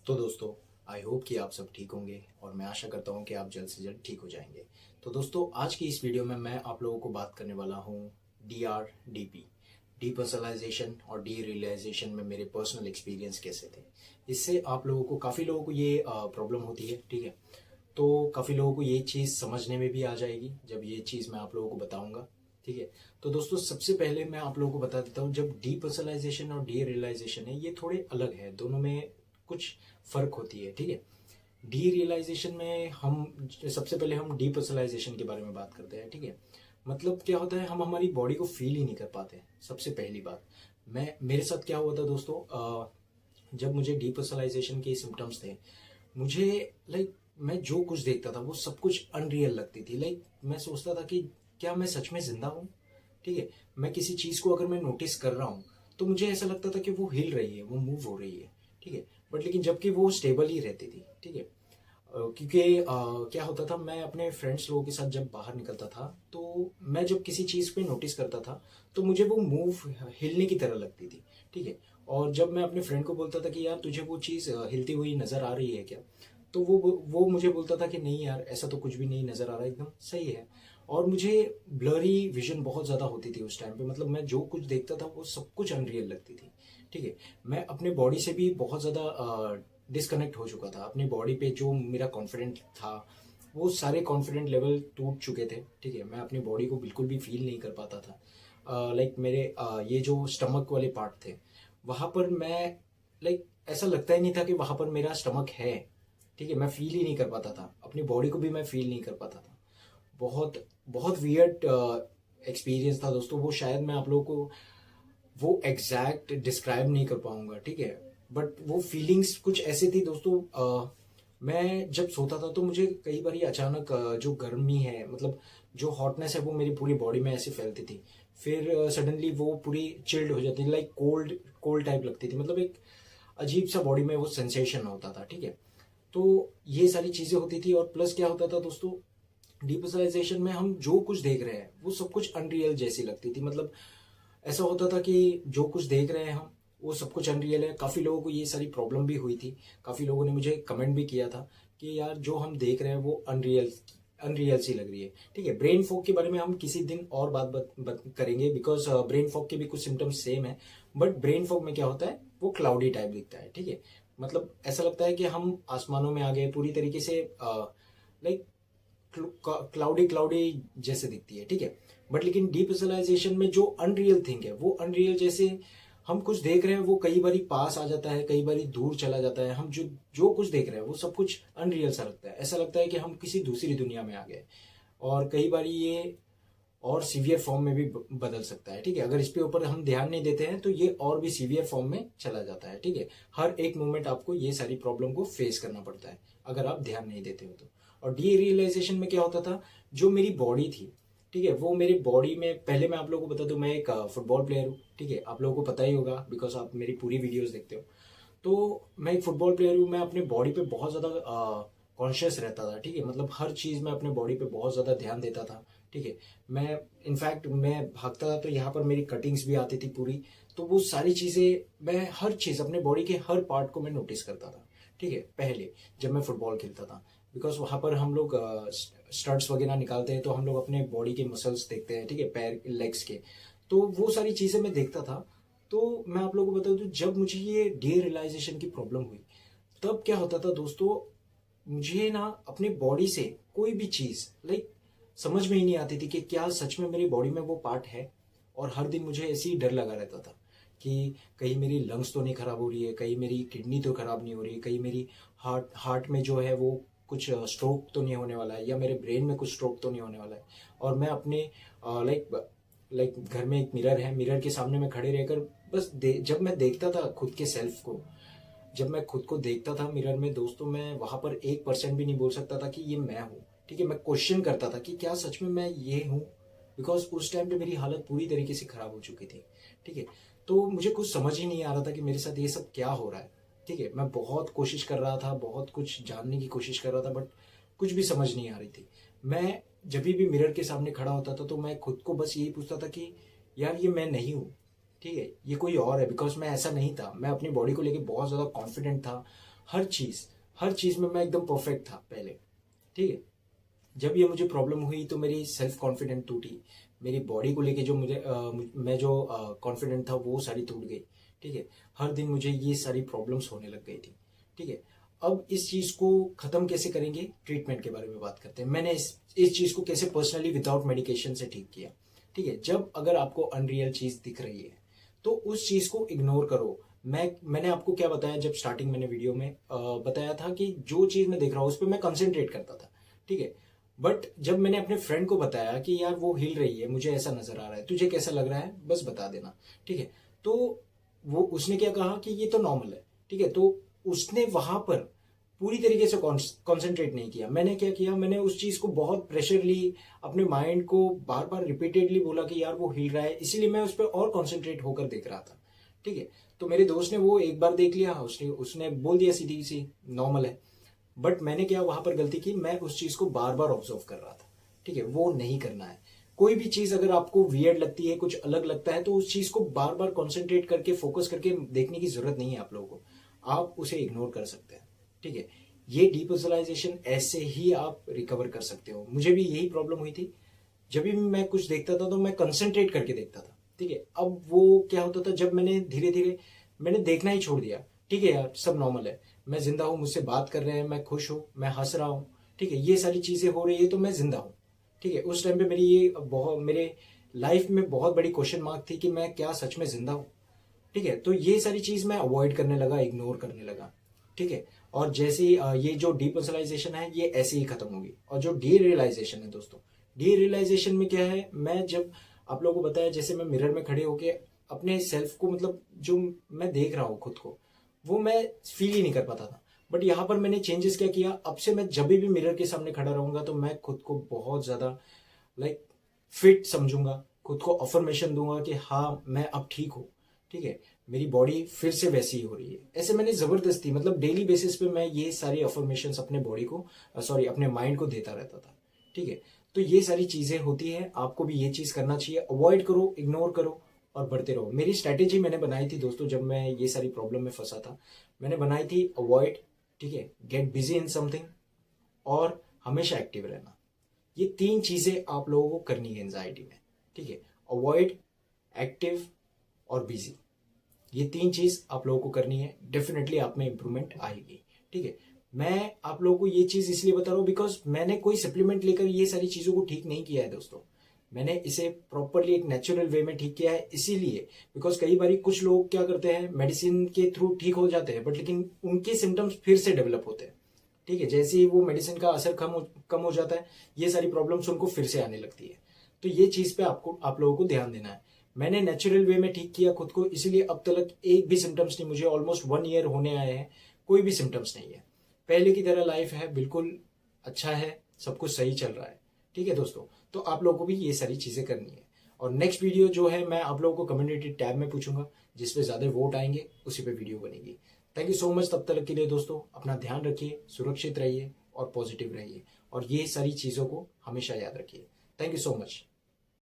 तो दोस्तों, I hope कि आप सब ठीक होंगे और मैं आशा करता हूं कि आप जल्द से जल्द ठीक हो जाएंगे। तो दोस्तों, आज की इस वीडियो में मैं आप लोगों को बात करने वाला हूं DRDP, डीपर्सनलाइजेशन और डी रियलाइजेशन में मेरे पर्सनल एक्सपीरियंस कैसे थे। इससे आप लोगों को काफ़ी लोगों को ये प्रॉब्लम होती है, ठीक है। तो काफ़ी लोगों को ये चीज़ समझने में भी आ जाएगी जब ये चीज़ मैं आप लोगों को बताऊंगा, ठीक है। तो दोस्तों, सबसे पहले मैं आप लोगों को बता देता हूँ, जब डीपर्सनलाइजेशन और डी रियलाइजेशन है ये थोड़े अलग है, दोनों में कुछ फर्क होती है, ठीक है। डी रियलाइजेशन में हम सबसे पहले हम डीपर्सनलाइजेशन के बारे में बात करते हैं, ठीक है। मतलब क्या होता है, हम हमारी बॉडी को फील ही नहीं कर पाते। सबसे पहली बात, मैं मेरे साथ क्या हुआ था दोस्तों, जब मुझे डीपर्सनलाइजेशन के सिम्टम्स थे, मुझे लाइक मैं जो कुछ देखता था वो सब कुछ अनरियल लगती थी। लाइक मैं सोचता था कि क्या मैं सच में जिंदा हूँ, ठीक है। मैं किसी चीज को अगर मैं नोटिस कर रहा हूँ तो मुझे ऐसा लगता था कि वो हिल रही है, वो मूव हो रही है, ठीक है। बट लेकिन जबकि वो स्टेबल ही रहती थी, ठीक है। क्योंकि क्या होता था, मैं अपने फ्रेंड्स लोगों के साथ जब बाहर निकलता था तो मैं जब किसी चीज़ पे नोटिस करता था तो मुझे वो मूव हिलने की तरह लगती थी, ठीक है। और जब मैं अपने फ्रेंड को बोलता था कि यार तुझे वो चीज़ हिलती हुई नज़र आ रही है क्या, तो वो मुझे बोलता था कि नहीं यार, ऐसा तो कुछ भी नहीं नज़र आ रहा, एकदम सही है। और मुझे ब्लरी विजन बहुत ज़्यादा होती थी उस टाइम पे। मतलब मैं जो कुछ देखता था वो सब कुछ अनरियल लगती थी, ठीक है। मैं अपने बॉडी से भी बहुत ज़्यादा डिस्कनेक्ट हो चुका था। अपनी बॉडी पे जो मेरा कॉन्फिडेंट था वो सारे कॉन्फिडेंट लेवल टूट चुके थे, ठीक है। मैं अपनी बॉडी को बिल्कुल भी फील नहीं कर पाता था। लाइक मेरे ये जो स्टमक वाले पार्ट थे वहाँ पर मैं लाइक ऐसा लगता ही नहीं था कि वहाँ पर मेरा स्टमक है, ठीक है। मैं फील ही नहीं कर पाता था, अपनी बॉडी को भी मैं फील नहीं कर पाता था। बहुत बहुत वियर्ड एक्सपीरियंस था दोस्तों वो। शायद मैं आप लोगों को वो एग्जैक्ट डिस्क्राइब नहीं कर पाऊंगा, ठीक है। बट वो फीलिंग्स कुछ ऐसे थी दोस्तों। मैं जब सोता था तो मुझे कई बार अचानक जो गर्मी है, मतलब जो हॉटनेस है वो मेरी पूरी बॉडी में ऐसे फैलती थी। फिर सडनली वो पूरी चिल्ड हो जाती थी, लाइक कोल्ड कोल्ड टाइप लगती थी। मतलब एक अजीब सा बॉडी में वो सेंसेशन होता था, ठीक है। तो ये सारी चीजें होती थी। और प्लस क्या होता था दोस्तों, डिपर्सनलाइजेशन में हम जो कुछ देख रहे हैं वो सब कुछ अनरियल जैसी लगती थी। मतलब ऐसा होता था कि जो कुछ देख रहे हैं हम वो सब कुछ अनरियल है। काफी लोगों को ये सारी प्रॉब्लम भी हुई थी। काफी लोगों ने मुझे कमेंट भी किया था कि यार जो हम देख रहे हैं वो अनरियल अनरियल सी लग रही है, ठीक है। ब्रेन फॉग के बारे में हम किसी दिन और बात करेंगे, बिकॉज ब्रेन फॉग के भी कुछ सिम्टम्स सेम है। बट ब्रेन फॉग में क्या होता है, वो क्लाउडी टाइप दिखता है, ठीक है। मतलब ऐसा लगता है कि हम आसमानों में आ गए पूरी तरीके से, लाइक क्लाउडी क्लाउडी जैसे दिखती है, ठीक है। बट लेकिन डीपर्सनलाइजेशन में जो अनरियल थिंग है वो अनरियल जैसे हम कुछ देख रहे हैं वो कई बारी पास आ जाता है, कई बारी दूर चला जाता है। हम जो जो कुछ देख रहे हैं वो सब कुछ अनरियल सा लगता है। ऐसा लगता है कि हम किसी दूसरी दुनिया में आ गए। और कई बारी ये और सीवियर फॉर्म में भी बदल सकता है, ठीक है। अगर इस पे ऊपर हम ध्यान नहीं देते हैं तो ये और भी सीवियर फॉर्म में चला जाता है, ठीक है। हर एक मोमेंट आपको ये सारी प्रॉब्लम को फेस करना पड़ता है अगर आप ध्यान नहीं देते हो तो। और डी रियलाइजेशन में क्या होता था, जो मेरी बॉडी थी, ठीक है, वो मेरी बॉडी में, पहले मैं आप लोगों को बता दूं, मैं एक फुटबॉल प्लेयर हूँ, ठीक है। आप लोगों को पता ही होगा बिकॉज आप मेरी पूरी वीडियोस देखते हो। तो मैं एक फुटबॉल प्लेयर हूँ। मैं अपने बॉडी पे बहुत ज़्यादा कॉन्शियस रहता था, ठीक है। मतलब हर चीज़ में अपने बॉडी पे बहुत ज़्यादा ध्यान देता था, ठीक है। मैं इनफैक्ट मैं भागता था तो यहाँ पर मेरी कटिंग्स भी आती थी पूरी। तो वो सारी चीज़ें, मैं हर चीज़ अपने बॉडी के हर पार्ट को मैं नोटिस करता था, ठीक है, पहले जब मैं फुटबॉल खेलता था। बिकॉज वहाँ पर हम लोग स्टड्स वगैरह निकालते हैं तो हम लोग अपने बॉडी के मसल्स देखते हैं, ठीक है, पैर लेग्स के। तो वो सारी चीज़ें मैं देखता था। तो मैं आप लोगों को बता दूं, जब मुझे ये डे रियलाइजेशन की प्रॉब्लम हुई तब क्या होता था दोस्तों, मुझे ना अपनी बॉडी से कोई भी चीज़ लाइक समझ में ही नहीं आती थी कि क्या सच में मेरी बॉडी में वो पार्ट है। और हर दिन मुझे ऐसे ही डर लगा रहता था कि कहीं मेरी लंग्स तो नहीं खराब हो रही है, कहीं मेरी किडनी तो खराब नहीं हो रही है, कहीं मेरी हार्ट में जो है वो कुछ स्ट्रोक तो नहीं होने वाला है, या मेरे ब्रेन में कुछ स्ट्रोक तो नहीं होने वाला है। और मैं अपने लाइक लाइक घर में एक मिरर है, मिरर के सामने मैं खड़े रहकर बस जब मैं देखता था खुद के सेल्फ को, जब मैं खुद को देखता था मिरर में दोस्तों, मैं वहां पर 1% भी नहीं बोल सकता था कि ये मैं हूँ, ठीक है। मैं क्वेश्चन करता था कि क्या सच में मैं ये हूँ, बिकॉज उस टाइम पे मेरी हालत पूरी तरीके से खराब हो चुकी थी, ठीक है। तो मुझे कुछ समझ ही नहीं आ रहा था कि मेरे साथ ये सब क्या हो रहा है, ठीक है। मैं बहुत कोशिश कर रहा था, बहुत कुछ जानने की कोशिश कर रहा था, बट कुछ भी समझ नहीं आ रही थी। मैं जब भी मिरर के सामने खड़ा होता था तो मैं खुद को बस यही पूछता था कि यार ये मैं नहीं हूँ, ठीक है, ये कोई और है। बिकॉज मैं ऐसा नहीं था, मैं अपनी बॉडी को लेके बहुत ज़्यादा कॉन्फिडेंट था। हर चीज़ में मैं एकदम परफेक्ट था पहले, ठीक है। जब ये मुझे प्रॉब्लम हुई तो मेरी सेल्फ कॉन्फिडेंट टूटी, मेरी बॉडी को लेके जो मैं जो कॉन्फिडेंट था वो सारी टूट गई, ठीक है। हर दिन मुझे ये सारी प्रॉब्लम्स होने लग गई थी, ठीक है। अब इस चीज़ को ख़त्म कैसे करेंगे, ट्रीटमेंट के बारे में बात करते हैं। मैंने इस चीज़ को कैसे पर्सनली विदाउट मेडिकेशन से ठीक किया, ठीक है। जब अगर आपको अनरियल चीज़ दिख रही है तो उस चीज़ को इग्नोर करो। मैंने आपको क्या बताया, जब स्टार्टिंग मैंने वीडियो में बताया था कि जो चीज़ मैं देख रहा हूँ उस पर मैं कंसंट्रेट करता था, ठीक है। बट जब मैंने अपने फ्रेंड को बताया कि यार वो हिल रही है, मुझे ऐसा नजर आ रहा है, तुझे कैसा लग रहा है, बस बता देना, ठीक है। तो वो उसने क्या कहा कि ये तो नॉर्मल है, ठीक है। तो उसने वहां पर पूरी तरीके से कॉन्सेंट्रेट नहीं किया। मैंने क्या किया, मैंने उस चीज को बहुत प्रेशरली अपने माइंड को बार बार रिपीटेडली बोला कि यार वो हिल रहा है, इसीलिए मैं उस पर और कॉन्सेंट्रेट होकर देख रहा था, ठीक है। तो मेरे दोस्त ने वो एक बार देख लिया, उसने बोल दिया सीधी सी नॉर्मल है। बट मैंने क्या वहां पर गलती की, मैं उस चीज को बार बार ऑब्जर्व कर रहा था, ठीक है। वो नहीं करना है। कोई भी चीज अगर आपको वियर्ड लगती है, कुछ अलग लगता है, तो उस चीज को बार बार कॉन्सेंट्रेट करके फोकस करके देखने की जरूरत नहीं है आप लोगों को। आप उसे इग्नोर कर सकते हैं, ठीक है। ये डीपर्सनलाइजेशन ऐसे ही आप रिकवर कर सकते हो। मुझे भी यही प्रॉब्लम हुई थी। जब भी मैं कुछ देखता था तो मैं कंसंट्रेट करके देखता था, ठीक है। अब वो क्या होता था, जब मैंने धीरे धीरे मैंने देखना ही छोड़ दिया, ठीक है यार सब नॉर्मल है, मैं जिंदा हूं, मुझसे बात कर रहे हैं, मैं खुश हूं, मैं हंस रहा हूं, ठीक है, ये सारी चीजें हो रही है तो मैं जिंदा हूं, ठीक है। उस टाइम पे मेरे लाइफ में बहुत बड़ी क्वेश्चन मार्क थी कि मैं क्या सच में जिंदा हूं, ठीक है। तो ये सारी चीज मैं अवॉइड करने लगा, इग्नोर करने लगा, ठीक है। और जैसे ये जो डीपर्सनलाइजेशन है ये ऐसे ही खत्म होगी। और जो डी रियलाइजेशन है दोस्तों, डी रियलाइजेशन में क्या है, मैं जब आप लोगों को बताया, जैसे मैं मिरर में खड़े होके अपने सेल्फ को, मतलब जो मैं देख रहा हूँ खुद को, वो मैं फील ही नहीं कर पाता था। बट यहाँ पर मैंने चेंजेस क्या किया, अब से मैं जब भी मिरर के सामने खड़ा रहूंगा तो मैं खुद को बहुत ज्यादा लाइक फिट समझूंगा, खुद को अफर्मेशन दूंगा कि हाँ मैं अब ठीक हूँ, ठीक है। मेरी बॉडी फिर से वैसी ही हो रही है। ऐसे मैंने जबरदस्ती, मतलब डेली बेसिस पे मैं ये सारी अफर्मेशन अपने बॉडी को, सॉरी अपने माइंड को देता रहता था, ठीक है। तो ये सारी चीजें होती है, आपको भी ये चीज करना चाहिए। अवॉइड करो, इग्नोर करो और बढ़ते रहो। मेरी स्ट्रैटेजी मैंने बनाई थी दोस्तों, जब मैं ये सारी प्रॉब्लम में फंसा था, मैंने बनाई थी अवॉइड, ठीक है, गेट बिजी इन समथिंग और हमेशा एक्टिव रहना। ये तीन चीजें आप लोगों को करनी है एंजाइटी में, ठीक है। अवॉइड, एक्टिव और बिजी, ये तीन चीज आप लोगों को करनी है। डेफिनेटली आप में इंप्रूवमेंट आएगी, ठीक है। मैं आप लोगों को ये चीज इसलिए बता रहा हूं बिकॉज मैंने कोई सप्लीमेंट लेकर ये सारी चीजों को ठीक नहीं किया है दोस्तों। मैंने इसे प्रॉपरली एक नेचुरल वे में ठीक किया है, इसीलिए बिकॉज कई बार कुछ लोग क्या करते हैं, मेडिसिन के थ्रू ठीक हो जाते हैं, बट लेकिन उनके सिम्टम्स फिर से डेवलप होते हैं, ठीक है। जैसे ही वो मेडिसिन का असर कम हो जाता है, ये सारी प्रॉब्लम्स उनको फिर से आने लगती है। तो ये चीज पे आप लोगों को ध्यान देना है। मैंने नेचुरल वे में ठीक किया खुद को, इसीलिए अब तक एक भी सिम्टम्स नहीं, मुझे ऑलमोस्ट 1 ईयर होने आए हैं, कोई भी सिम्टम्स नहीं है। पहले की तरह लाइफ है, बिल्कुल अच्छा है, सब कुछ सही चल रहा है, ठीक है दोस्तों। तो आप लोगों को भी ये सारी चीजें करनी है। और नेक्स्ट वीडियो जो है मैं आप लोगों को कम्युनिटी टैब में पूछूंगा, जिसपे ज्यादा वोट आएंगे उसी पे वीडियो बनेगी। थैंक यू सो मच तब तक के लिए दोस्तों। अपना ध्यान रखिए, सुरक्षित रहिए और पॉजिटिव रहिए, और ये सारी चीजों को हमेशा याद रखिए। Thank you so much.